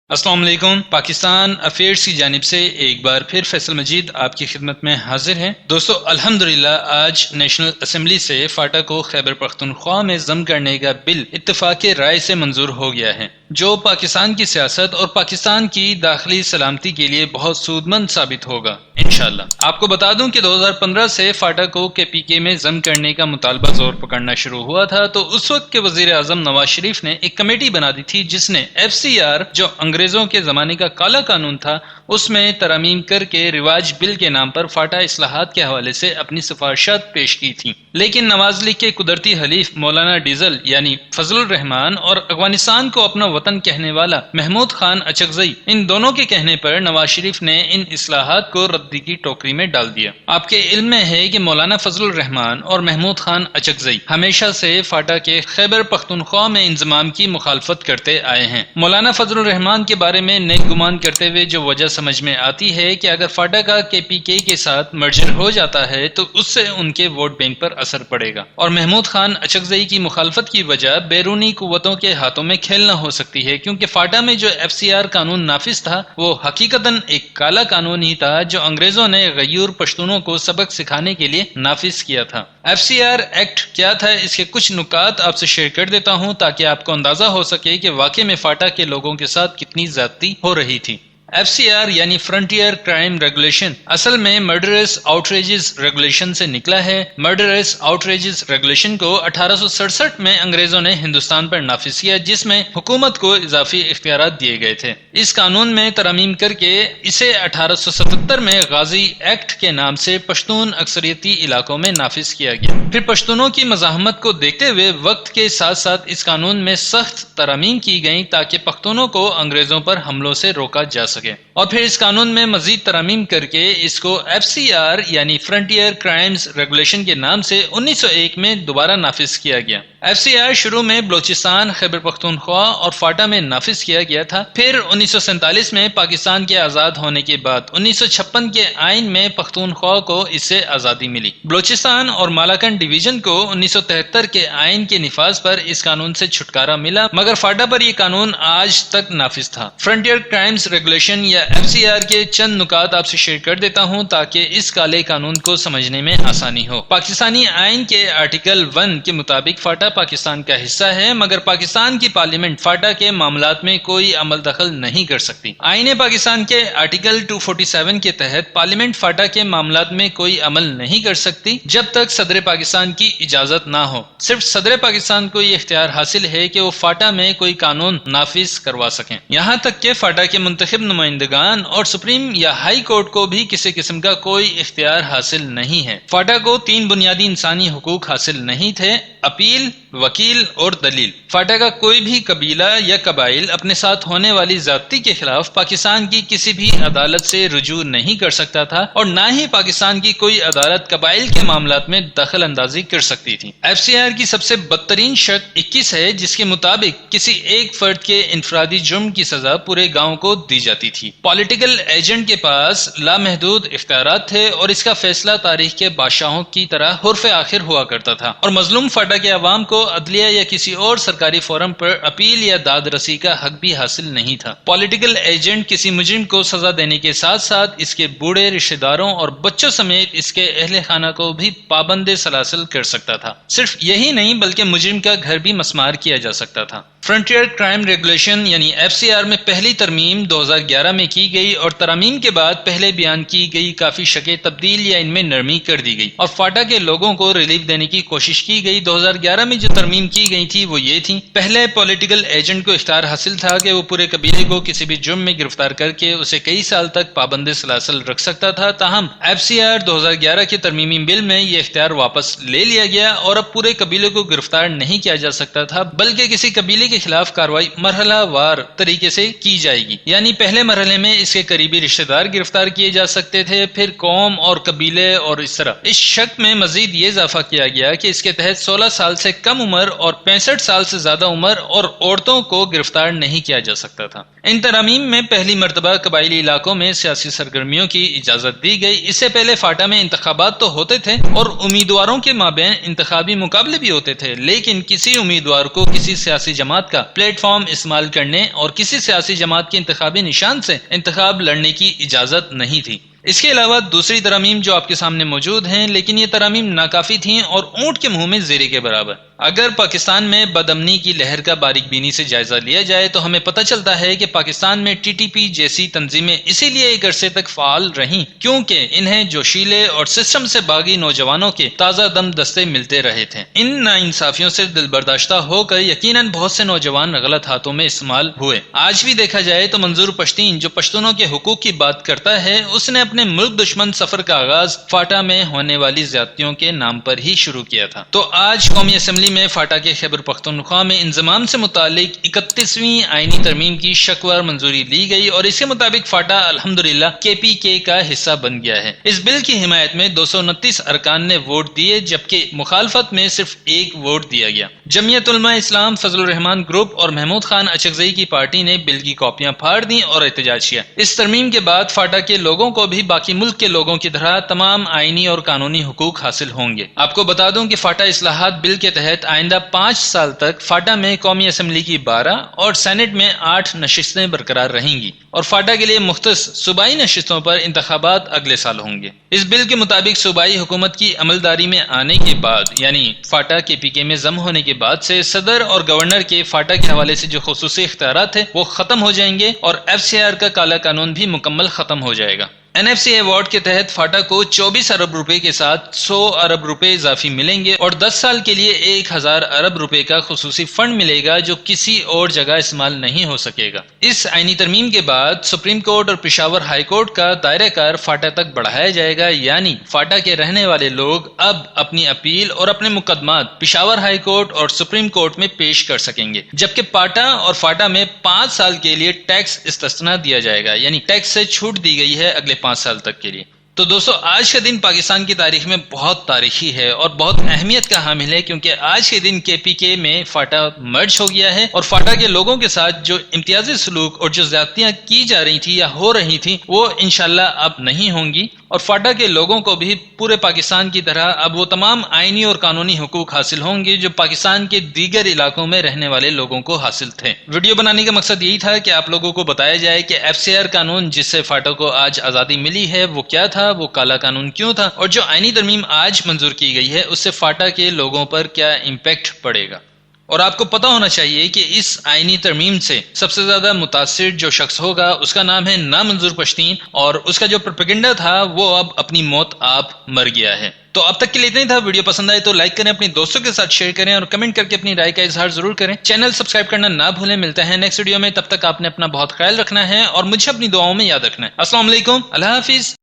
السلام علیکم۔ پاکستان افیئرز کی جانب سے ایک بار پھر فیصل مجید آپ کی خدمت میں حاضر ہیں۔ دوستو، الحمدللہ آج نیشنل اسمبلی سے فاٹا کو خیبر پختونخوا میں ضم کرنے کا بل اتفاق رائے سے منظور ہو گیا ہے، جو پاکستان کی سیاست اور پاکستان کی داخلی سلامتی کے لیے بہت سود مند ثابت ہوگا انشاءاللہ۔ آپ کو بتا دوں کہ 2015 سے فاٹا کو KPK میں ضم کرنے کا مطالبہ زور پکڑنا شروع ہوا تھا، تو اس وقت کے وزیر اعظم نواز شریف نے ایک کمیٹی بنا دی تھی جس نے FCR جو انگریزوں کے زمانے کا کالا قانون تھا اس میں ترامیم کر کے رواج بل کے نام پر فاٹا اصلاحات کے حوالے سے اپنی سفارشات پیش کی تھیں، لیکن نواز لیگ کے قدرتی حلیف مولانا ڈیزل یعنی فضل الرحمان اور افغانستان کو اپنا وطن کہنے والا محمود خان اچکزئی، ان دونوں کے کہنے پر نواز شریف نے ان اصلاحات کو ردی کی ٹوکری میں ڈال دیا۔ آپ کے علم میں ہے کہ مولانا فضل الرحمان اور محمود خان اچکزئی ہمیشہ سے فاٹا کے خیبر پختونخوا میں انضمام کی مخالفت کرتے آئے ہیں۔ مولانا فضل الرحمان کے بارے میں نیک گمان کرتے ہوئے جو وجہ سمجھ میں آتی ہے کہ اگر فاٹا کا KPK کے ساتھ مرجر ہو جاتا ہے تو اس سے ان کے ووٹ بینک پر اثر پڑے گا، اور محمود خان اچکزئی کی مخالفت کی وجہ بیرونی قوتوں کے ہاتھوں میں کھیل نہ ہو سکتی ہے، کیونکہ فاٹا میں جو FCR قانون نافذ تھا وہ حقیقتاً ایک کالا قانون ہی تھا جو انگریزوں نے غیور پشتونوں کو سبق سکھانے کے لیے نافذ کیا تھا۔ FCR ایکٹ کیا تھا، اس کے کچھ نکات آپ سے شیئر کر دیتا ہوں تاکہ آپ کو اندازہ ہو سکے کہ واقع میں فاٹا کے لوگوں کے ساتھ کتنی زیادتی ہو رہی تھی۔ FCR یعنی فرنٹیئر کرائم ریگولیشن اصل میں مرڈرس آؤٹریجز ریگولیشن سے نکلا ہے۔ مرڈرس آؤٹریجز ریگولیشن کو 1867 میں انگریزوں نے ہندوستان پر نافذ کیا، جس میں حکومت کو اضافی اختیارات دیے گئے تھے۔ اس قانون میں ترامیم کر کے اسے 1877 میں غازی ایکٹ کے نام سے پشتون اکثریتی علاقوں میں نافذ کیا گیا۔ پھر پشتونوں کی مزاحمت کو دیکھتے ہوئے وقت کے ساتھ ساتھ اس قانون میں سخت ترامیم کی گئیں تاکہ پختونوں کو انگریزوں پر حملوں سے روکا جا سکے، اور پھر اس قانون میں مزید ترامیم کر کے اس کو FCR یعنی فرنٹیئر کرائمز ریگولیشن کے نام سے 1901 میں دوبارہ نافذ کیا گیا۔ FCR شروع میں بلوچستان، خیبر پختونخوا اور فاٹا میں نافذ کیا گیا تھا، پھر 1947 میں پاکستان کے آزاد ہونے کے بعد 1956 کے آئین میں پختونخوا کو اس سے آزادی ملی۔ بلوچستان اور مالاکنڈ ڈویژن کو 1973 کے آئین کے نفاذ پر اس قانون سے چھٹکارا ملا، مگر فاٹا پر یہ قانون آج تک نافذ تھا۔ فرنٹیئر کرائمز ریگولیشن یا FCR کے چند نکات آپ سے شیئر کر دیتا ہوں تاکہ اس کالے قانون کو سمجھنے میں آسانی ہو۔ پاکستانی آئین کے آرٹیکل 1 کے مطابق فاٹا پاکستان کا حصہ ہے، مگر پاکستان کی پارلیمنٹ فاٹا کے معاملات میں کوئی عمل دخل نہیں کر سکتی۔ آئین پاکستان کے آرٹیکل 247 کے تحت پارلیمنٹ فاٹا کے معاملات میں کوئی عمل نہیں کر سکتی جب تک صدر پاکستان کی اجازت نہ ہو۔ صرف صدر پاکستان کو یہ اختیار حاصل ہے کہ وہ فاٹا میں کوئی قانون نافذ کروا سکیں، یہاں تک کہ فاٹا کے منتخب نمائندگان اور سپریم یا ہائی کورٹ کو بھی کسی قسم کا کوئی اختیار حاصل نہیں ہے۔ فاٹا کو 3 بنیادی انسانی حقوق حاصل نہیں تھے: اپیل، وکیل اور دلیل۔ فاٹا کا کوئی بھی قبیلہ یا قبائل اپنے ساتھ ہونے والی زیادتی کے خلاف پاکستان کی کسی بھی عدالت سے رجوع نہیں کر سکتا تھا، اور نہ ہی پاکستان کی کوئی عدالت قبائل کے معاملات میں دخل اندازی کر سکتی تھی۔ FCR کی سب سے بدترین شرط 21 ہے، جس کے مطابق کسی ایک فرد کے انفرادی جرم کی سزا پورے گاؤں کو دی جاتی تھی۔ پولیٹیکل ایجنٹ کے پاس لامحدود اختیارات تھے اور اس کا فیصلہ تاریخ کے بادشاہوں کی طرح حرف آخر ہوا کرتا تھا، اور مظلوم فاٹا کے عوام کو عدلیہ یا کسی اور سرکاری فورم پر اپیل یا داد رسی کا حق بھی حاصل نہیں تھا۔ پولیٹیکل ایجنٹ کسی مجرم کو سزا دینے کے ساتھ ساتھ اس کے بوڑھے رشتہ داروں اور بچوں سمیت اس کے اہل خانہ کو بھی پابند سلاسل کر سکتا تھا۔ صرف یہی نہیں بلکہ مجرم کا گھر بھی مسمار کیا جا سکتا تھا۔ فرنٹیئر کرائم ریگولیشن یعنی FCR میں پہلی ترمیم 2011 میں کی گئی، اور ترامیم کے بعد پہلے بیان کی گئی کافی شکیں تبدیل یا ان میں نرمی کر دی گئی، اور فاٹا کے لوگوں کو ریلیف دینے کی کوشش کی گئی۔ 2011 میں جو ترمیم کی گئی تھی وہ یہ تھی: پہلے پولیٹیکل ایجنٹ کو اختیار حاصل تھا کہ وہ پورے قبیلے کو کسی بھی جرم میں گرفتار کر کے اسے کئی سال تک پابند سلاسل رکھ سکتا تھا، تاہم FCR 2011 کے ترمیمی بل میں یہ اختیار واپس لے لیا گیا، اور اب پورے قبیلے کو گرفتار نہیں کیا جا سکتا تھا، بلکہ کسی قبیلے کے خلاف کارروائی مرحلہ وار طریقے سے کی جائے گی۔ یعنی پہلے مرحلے میں اس کے قریبی رشتہ دار گرفتار کیے جا سکتے تھے، پھر قوم اور قبیلے، اور اس طرح۔ اس شک میں مزید یہ اضافہ کیا گیا کہ اس کے تحت 16 سال سے کم عمر اور 65 سال سے زیادہ عمر اور عورتوں کو گرفتار نہیں کیا جا سکتا تھا۔ ان ترامیم میں پہلی مرتبہ قبائلی علاقوں میں سیاسی سرگرمیوں کی اجازت دی گئی۔ اس سے پہلے فاٹا میں انتخابات تو ہوتے تھے اور امیدواروں کے مابین انتخابی مقابلے بھی ہوتے تھے، لیکن کسی امیدوار کو کسی سیاسی جماعت جماعت کا پلیٹ فارم استعمال کرنے اور کسی سیاسی جماعت کے انتخابی نشان سے انتخاب لڑنے کی اجازت نہیں تھی۔ اس کے علاوہ دوسری ترامیم جو آپ کے سامنے موجود ہیں، لیکن یہ ترامیم ناکافی تھیں اور اونٹ کے منہ میں زیرے کے برابر۔ اگر پاکستان میں بدامنی کی لہر کا باریک بینی سے جائزہ لیا جائے تو ہمیں پتہ چلتا ہے کہ پاکستان میں ٹی ٹی پی جیسی تنظیمیں اسی لیے ایک عرصے تک فعال رہیں کیونکہ انہیں جوشیلے اور سسٹم سے باغی نوجوانوں کے تازہ دم دستے ملتے رہے تھے۔ ان ناانصافیوں سے دل برداشتہ ہو کر یقیناً بہت سے نوجوان غلط ہاتھوں میں استعمال ہوئے۔ آج بھی دیکھا جائے تو منظور پشتین جو پشتونوں کے حقوق کی بات کرتا ہے، اس نے اپنے ملک دشمن سفر کا آغاز فاٹا میں ہونے والی زیادتیوں کے نام پر ہی شروع کیا تھا۔ تو آج قومی اسمبلی میں فاٹا کے خیبر پختونخوا میں انضمام سے متعلق 31ویں آئینی ترمیم کی شکوار منظوری لی گئی اور اس کے مطابق فاٹا الحمدللہ کے پی کے کا حصہ بن گیا ہے۔ اس بل کی حمایت میں 229 ارکان نے ووٹ دیے جبکہ مخالفت میں صرف 1 ووٹ دیا گیا۔ جمعیت علماء اسلام، فضل الرحمان گروپ اور محمود خان اچکزئی کی پارٹی نے بل کی کاپیاں پھاڑ دیں اور احتجاج کیا۔ اس ترمیم کے بعد فاٹا کے لوگوں کو بھی باقی ملک کے لوگوں کی طرح تمام آئینی اور قانونی حقوق حاصل ہوں گے۔ آپ کو بتا دوں کہ فاٹا اصلاحات بل کے تحت آئندہ 5 سال تک فاٹا میں قومی اسمبلی کی 12 اور سینٹ میں 8 نشستیں برقرار رہیں گی اور فاٹا کے لیے مختص صوبائی نشستوں پر انتخابات اگلے سال ہوں گے۔ اس بل کے مطابق صوبائی حکومت کی عملداری میں آنے کے بعد یعنی فاٹا کے پی کے میں ضم ہونے کے بعد سے صدر اور گورنر کے فاٹا کے حوالے سے جو خصوصی اختیارات ہیں وہ ختم ہو جائیں گے اور ایف سی آر کا کالا قانون بھی مکمل ختم ہو جائے گا۔ این ایف سی ایوارڈ کے تحت فاٹا کو 24 ارب روپے کے ساتھ 100 ارب روپے اضافی ملیں گے اور 10 سال کے لیے 1000 ارب روپے کا خصوصی فنڈ ملے گا جو کسی اور جگہ استعمال نہیں ہو سکے گا۔ اس آئینی ترمیم کے بعد سپریم کورٹ اور پشاور ہائی کورٹ کا دائرہ کار فاٹا تک بڑھایا جائے گا، یعنی فاٹا کے رہنے والے لوگ اب اپنی اپیل اور اپنے مقدمات پشاور ہائی کورٹ اور سپریم کورٹ میں پیش کر سکیں گے، جبکہ پاٹا اور فاٹا میں 5 سال کے لیے ٹیکس استثنا دیا جائے گا، یعنی ٹیکس سے چھوٹ دی گئی ہے اگلے 5 سال تک کے لیے۔ تو دوستو آج کا دن پاکستان کی تاریخ میں بہت تاریخی ہے اور بہت اہمیت کا حامل ہے کیونکہ آج کے دن کے پی کے میں فاٹا مرج ہو گیا ہے اور فاٹا کے لوگوں کے ساتھ جو امتیازی سلوک اور جو زیادتیاں کی جا رہی تھی یا ہو رہی تھی وہ انشاءاللہ اب نہیں ہوں گی اور فاٹا کے لوگوں کو بھی پورے پاکستان کی طرح اب وہ تمام آئینی اور قانونی حقوق حاصل ہوں گے جو پاکستان کے دیگر علاقوں میں رہنے والے لوگوں کو حاصل تھے۔ ویڈیو بنانے کا مقصد یہی تھا کہ آپ لوگوں کو بتایا جائے کہ ایف سی آر قانون جس سے فاٹا کو آج آزادی ملی ہے وہ کیا تھا، وہ کالا قانون کیوں تھا اور جو آئینی ترمیم آج منظور کی گئی ہے اس سے فاٹا کے لوگوں پر کیا امپیکٹ پڑے گا۔ اور آپ کو پتا ہونا چاہیے کہ اس آئینی ترمیم سے سب سے زیادہ متاثر جو شخص ہوگا اس کا نام ہے منظور پشتین اور اس کا جو پروپیگنڈا تھا وہ اب اپنی موت آپ مر گیا ہے۔ تو اب تک کے لیے اتنا ہی تھا۔ ویڈیو پسند آئے تو لائک کریں، اپنے دوستوں کے ساتھ شیئر کریں اور کمنٹ کر کے اپنی رائے کا اظہار ضرور کریں۔ چینل سبسکرائب کرنا نہ بھولیں۔ ملتے ہیں نیکسٹ ویڈیو میں، تب تک آپ نے اپنا بہت خیال رکھنا ہے اور مجھے اپنی دعاؤں میں یاد رکھنا ہے۔ السلام علیکم، اللہ حافظ۔